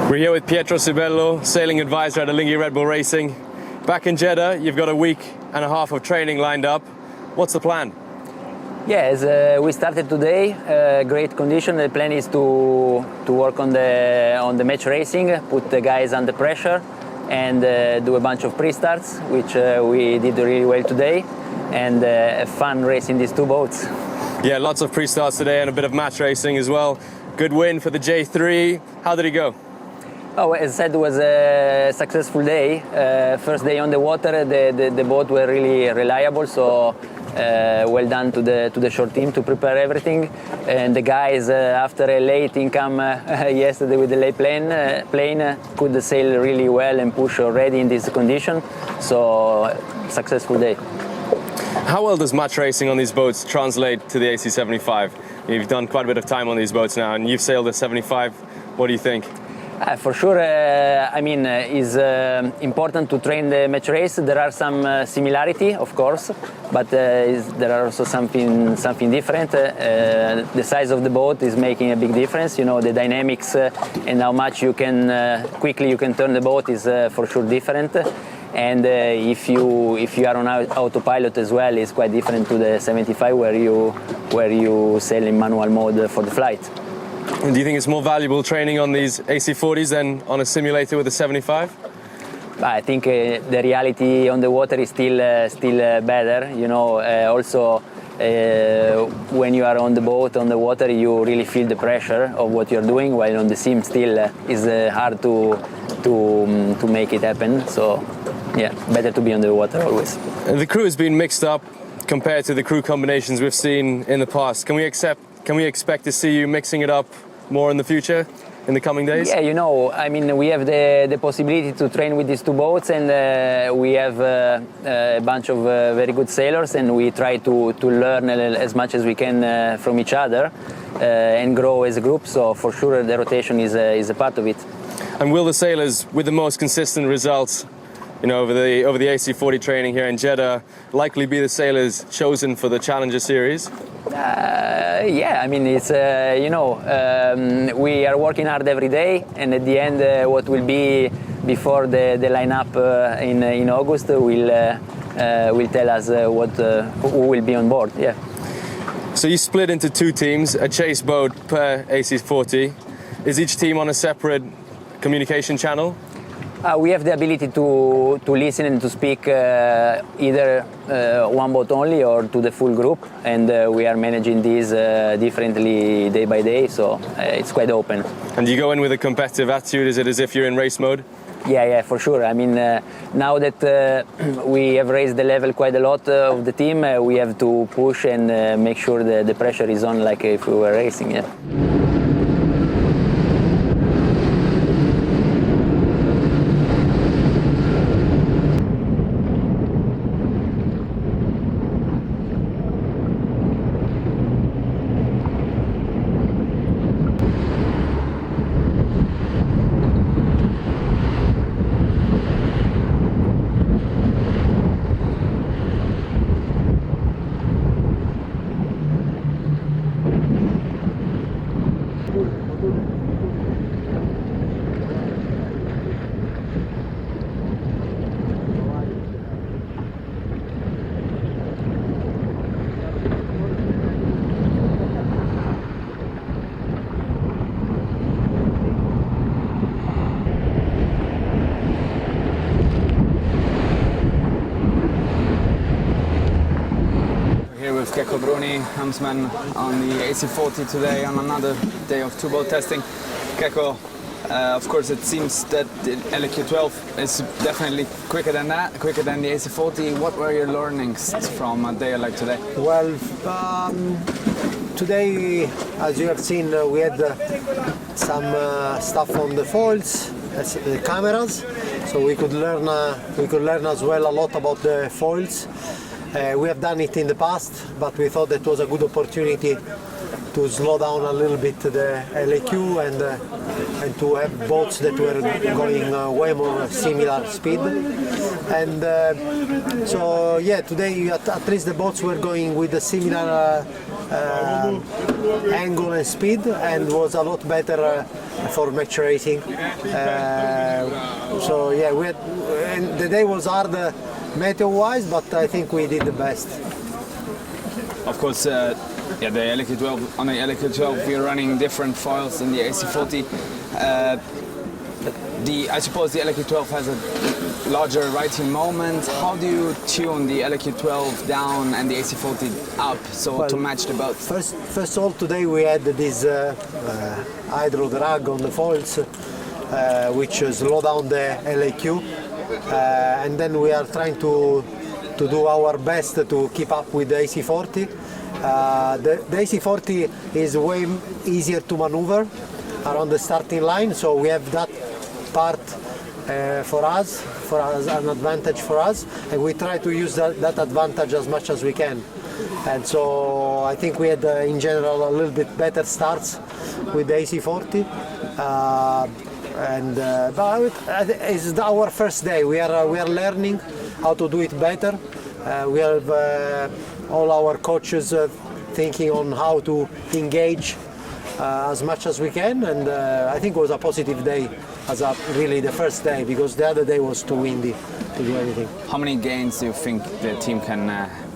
We're here with Pietro Sibello, sailing advisor at Alinghi Red Bull Racing. Back in Jeddah, you've got a week and a half of training lined up. What's the plan? Yes, we started today. Great condition. The plan is to work on the match racing, put the guys under pressure, and do a bunch of pre-starts, which we did really well today, and have fun racing these two boats. Yeah, lots of pre-starts today and a bit of match racing as well. Good win for the J3. How did it go? Oh, as I said, it was a successful day. First day on the water, the boat were really reliable, so well done to the short team to prepare everything. And the guys, after a late income yesterday with the late plane, could sail really well and push already in this condition. So successful day. How well does match racing on these boats translate to the AC75? You've done quite a bit of time on these boats now, and you've sailed the 75. What do you think? For sure, it's important to train the match race. There are some similarity, of course, but there are also something different. The size of the boat is making a big difference. You know, the dynamics and how much you can quickly you can turn the boat is for sure different. And if you are on autopilot as well, it's quite different to the 75 where you sail in manual mode for the flight. And do you think it's more valuable training on these AC40s than on a simulator with a 75? I think the reality on the water is still better. You know, also when you are on the boat on the water, you really feel the pressure of what you're doing. While on the sim, still is hard to make it happen. So, yeah, better to be on the water always. And the crew has been mixed up compared to the crew combinations we've seen in the past. Can we expect to see you mixing it up more in the future, in the coming days? Yeah, you know, I mean, we have the possibility to train with these two boats, and we have a bunch of very good sailors, and we try to learn as much as we can from each other and grow as a group. So for sure, the rotation is a part of it. And will the sailors with the most consistent results, you know, over the AC40 training here in Jeddah, likely be the sailors chosen for the Challenger Series? Yeah, I mean, it's we are working hard every day, and at the end, what will be before the lineup in August will tell us who will be on board. Yeah. So you split into two teams, a chase boat per AC40. Is each team on a separate communication channel? We have the ability to listen and to speak either one boat only or to the full group, and we are managing these differently day by day, so it's quite open. And you go in with a competitive attitude? Is it as if you're in race mode? Yeah, for sure. I mean, now that we have raised the level quite a lot of the team, we have to push and make sure the pressure is on like if we were racing. Yeah. Helmsman on the AC40 today on another day of two-boat testing. Keko, of course it seems that the LQ12 is definitely quicker than the AC40. What were your learnings from a day like today? Well, today, as you have seen, we had some stuff on the foils, the cameras, so we could learn as well a lot about the foils. We have done it in the past, but we thought that was a good opportunity to slow down a little bit the LAQ and to have boats that were going way more similar speed. And so yeah, today at least the boats were going with a similar angle and speed, and was a lot better for match racing. So yeah, and the day was hard meteo-wise, but I think we did the best. Of course, the LQ12, on the LQ12 we're running different foils than the AC40. I suppose the LQ12 has a larger righting moment. How do you tune the LQ12 down and the AC40 up to match the both? First of all, today we had this hydro drag on the foils, which slow down the LAQ, and then we are trying to do our best to keep up with the AC40. The AC40 is way easier to maneuver around the starting line, so we have that part for us an advantage for us, and we try to use that advantage as much as we can. And so I think we had in general a little bit better starts with the AC40, but it's our first day. We are learning how to do it better. We have all our coaches thinking on how to engage as much as we can, and I think it was a positive day as really the first day, because the other day was too windy to do anything. How many gains do you think the team can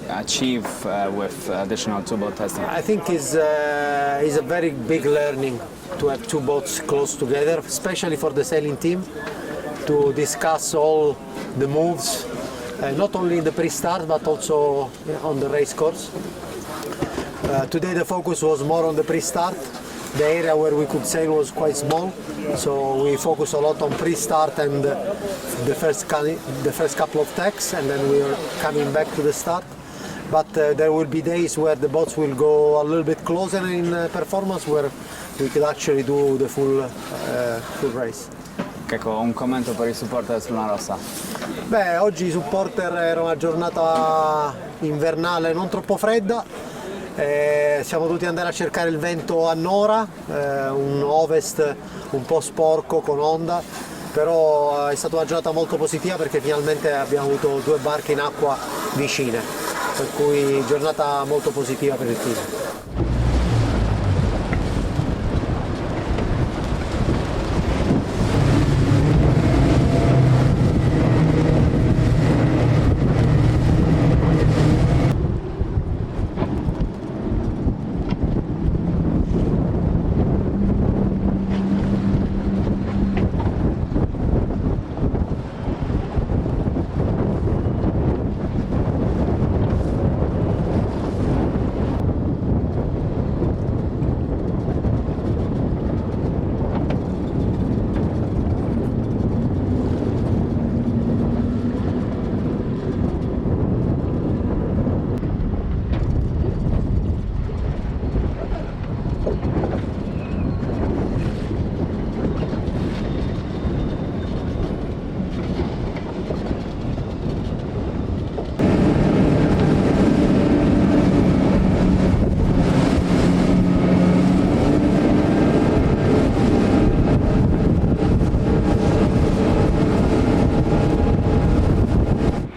achieve with additional two-boat testing? I think it's a very big learning to have two boats close together, especially for the sailing team, to discuss all the moves, not only in the pre-start but also on the race course. Today the focus was more on the pre-start. The area where we could sail was quite small, so we focused a lot on pre-start and the first couple of tacks, and then we are coming back to the start. But there will be days where the boats will go a little bit closer in performance, where we could actually do the full race. Ecco, un commento per i supporter sulla Rossa. Beh, oggi i supporter era una giornata invernale non troppo fredda. Siamo dovuti andare a cercare il vento a Nora, un ovest un po' sporco con onda, però è stata una giornata molto positiva perché finalmente abbiamo avuto due barche in acqua vicine, per cui giornata molto positiva per il team.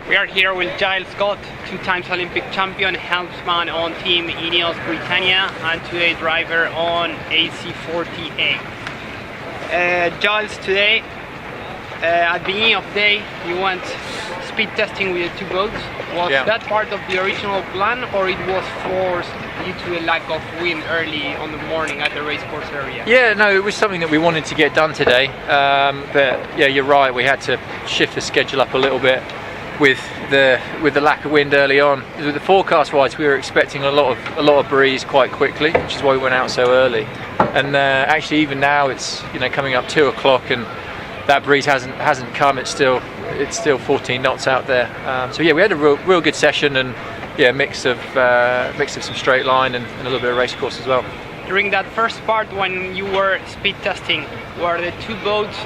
We are here with Giles Scott, two times Olympic champion, helmsman on team INEOS Britannia and today driver on AC40A. Giles, today at the beginning of the day you went speed testing with the two boats. Was that part of the original plan, or it was forced due to a lack of wind early on the morning at the racecourse area? Yeah, no, it was something that we wanted to get done today, but yeah, you're right, we had to shift the schedule up a little bit with the lack of wind early on. The forecast wise, we were expecting a lot of breeze quite quickly, which is why we went out so early. And actually, even now it's coming up 2 o'clock, and that breeze hasn't come. It's still 14 knots out there. So yeah, we had a real good session, and yeah, mix of some straight line and a little bit of race course as well. During that first part, when you were speed testing, were the two boats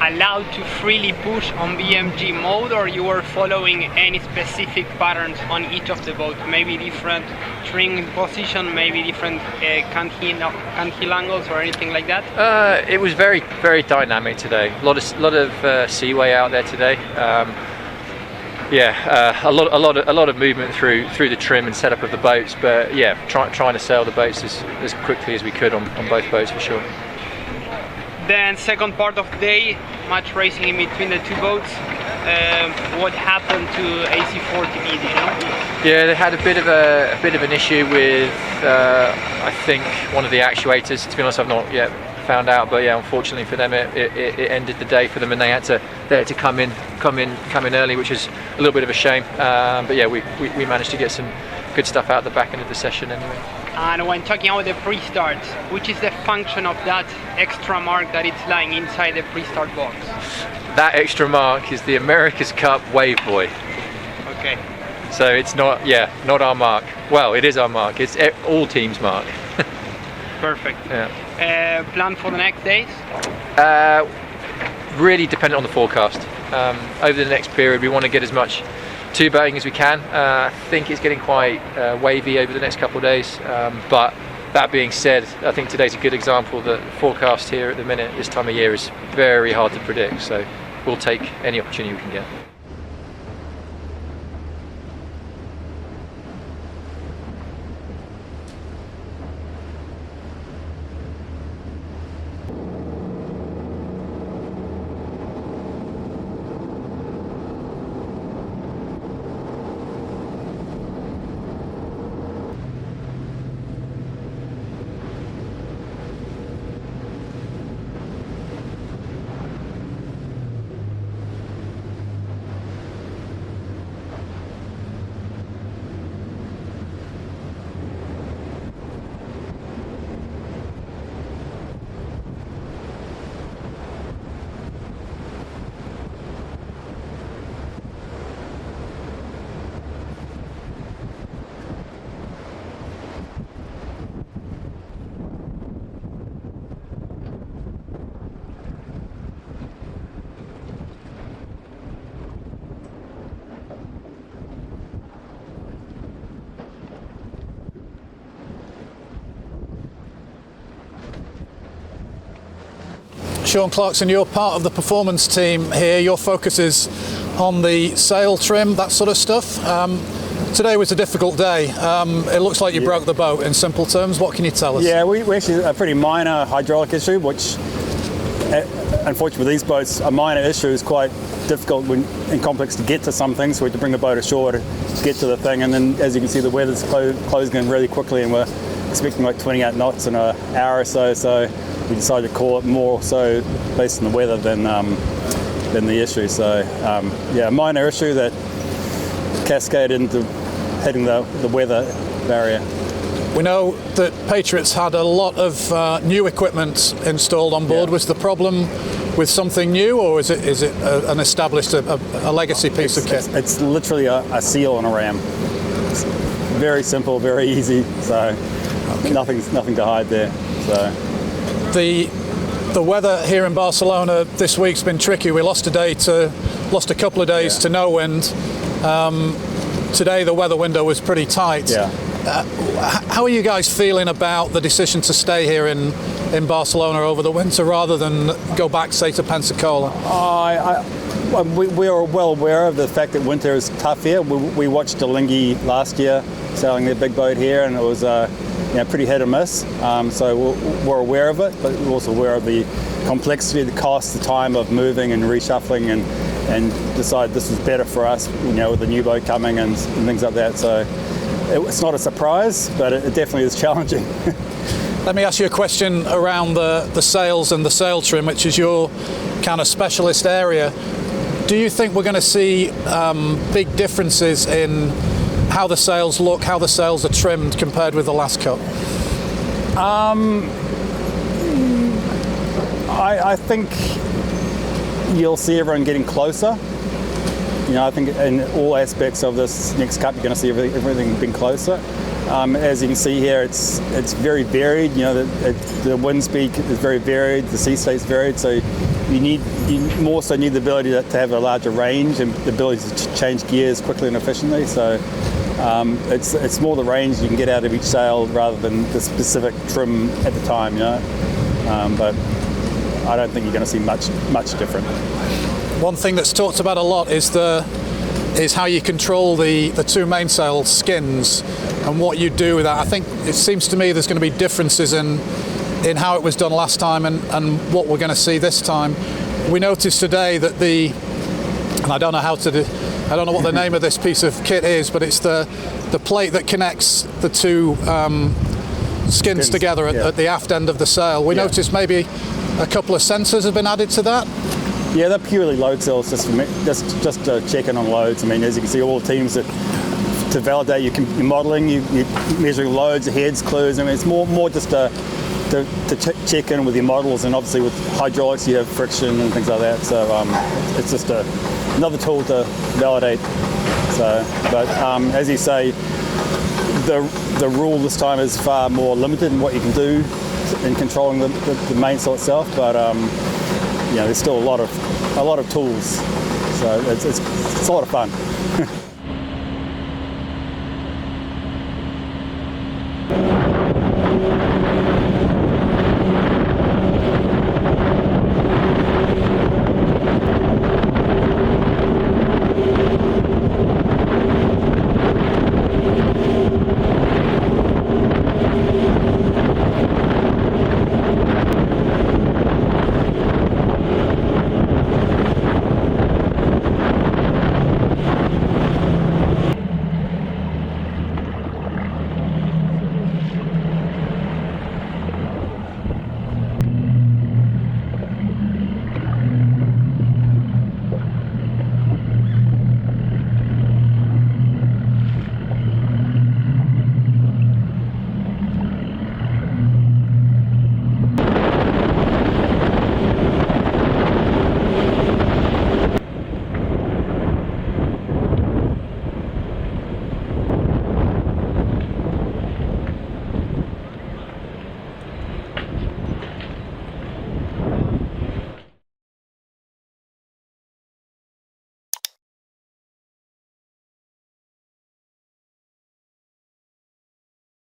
allowed to freely push on BMG mode, or you were following any specific patterns on each of the boats? Maybe different string position, maybe different canhill angles or anything like that? It was very, very dynamic today. A lot of seaway out there today. a lot of movement through the trim and setup of the boats, but yeah, trying to sail the boats as quickly as we could on both boats for sure. Then second part of the day, much racing in between the two boats. What happened to AC40B, do you know? Yeah, they had a bit of an issue with I think one of the actuators. To be honest, I've not yet found out, but yeah, unfortunately for them, it ended the day for them, and they had to come in early, which is a little bit of a shame. But yeah, we managed to get some good stuff out the back end of the session anyway. And when talking about the pre-start, which is the function of that extra mark that it's lying inside the pre-start box? That extra mark is the America's Cup Wave Boy. Okay. So it's not our mark. Well, it is our mark. It's all teams' mark. Perfect. Yeah. Plan for the next days? Really dependent on the forecast. Over the next period, we want to get as much two-boating as we can. I think it's getting quite wavy over the next couple of days. But that being said, I think today's a good example that the forecast here at the minute, this time of year, is very hard to predict. So we'll take any opportunity we can get. Sean Clarkson, you're part of the performance team here. Your focus is on the sail trim, that sort of stuff. Today was a difficult day. It looks like you broke the boat in simple terms. What can you tell us? Yeah, we actually a pretty minor hydraulic issue, which unfortunately with these boats, a minor issue is quite difficult and complex to get to some things. So we had to bring the boat ashore to get to the thing, and then as you can see, the weather's closing in really quickly, and we're expecting like 28 knots in an hour or so. So we decided to call it more so based on the weather than the issue. So yeah, a minor issue that cascaded into hitting the weather barrier. We know that Patriots had a lot of new equipment installed on board. Yeah. Was the problem with something new, or is it an established a legacy piece of kit? It's literally a seal on a ram. It's very simple, very easy. So okay. Nothing to hide there. So the weather here in Barcelona this week's been tricky. We lost a couple of days to no wind. Today the weather window was pretty tight. Yeah. How are you guys feeling about the decision to stay here in Barcelona over the winter rather than go back, say, to Pensacola? We are well aware of the fact that winter is tough here. We watched Alinghi last year sailing their big boat here, and it was pretty hit or miss. So we're aware of it, but we're also aware of the complexity, the cost, the time of moving and reshuffling, and decide this was better for us, with the new boat coming and things like that. So it's not a surprise, but it definitely is challenging. Let me ask you a question around the sails and the sail trim, which is your kind of specialist area. Do you think we're going to see big differences in how the sails look, how the sails are trimmed compared with the last Cup? I think you'll see everyone getting closer. I think in all aspects of this next Cup, you're going to see everything being closer. As you can see here, it's very varied. The wind speed is very varied, the sea state's varied, so you more so need the ability to have a larger range and the ability to change gears quickly and efficiently. So it's more the range you can get out of each sail rather than the specific trim at the time. But I don't think you're going to see much different. One thing that's talked about a lot is the is how you control the two mainsail skins and what you do with that. I think it seems to me there's going to be differences in how it was done last time and what we're going to see this time. We noticed today that and I don't know I don't know what the name of this piece of kit is, but it's the plate that connects the two skins together at the aft end of the sail. We noticed maybe a couple of sensors have been added to that. Yeah, they're purely load cells, just checking on loads. I mean, as you can see, all the teams that to validate your modelling, you're measuring loads, heads, clues. I mean, it's more just to check in with your models, and obviously with hydraulics you have friction and things like that. So it's just another tool to validate. So, but as you say, the rule this time is far more limited in what you can do in controlling the mainsail itself. But there's still a lot of tools. So it's a lot of fun.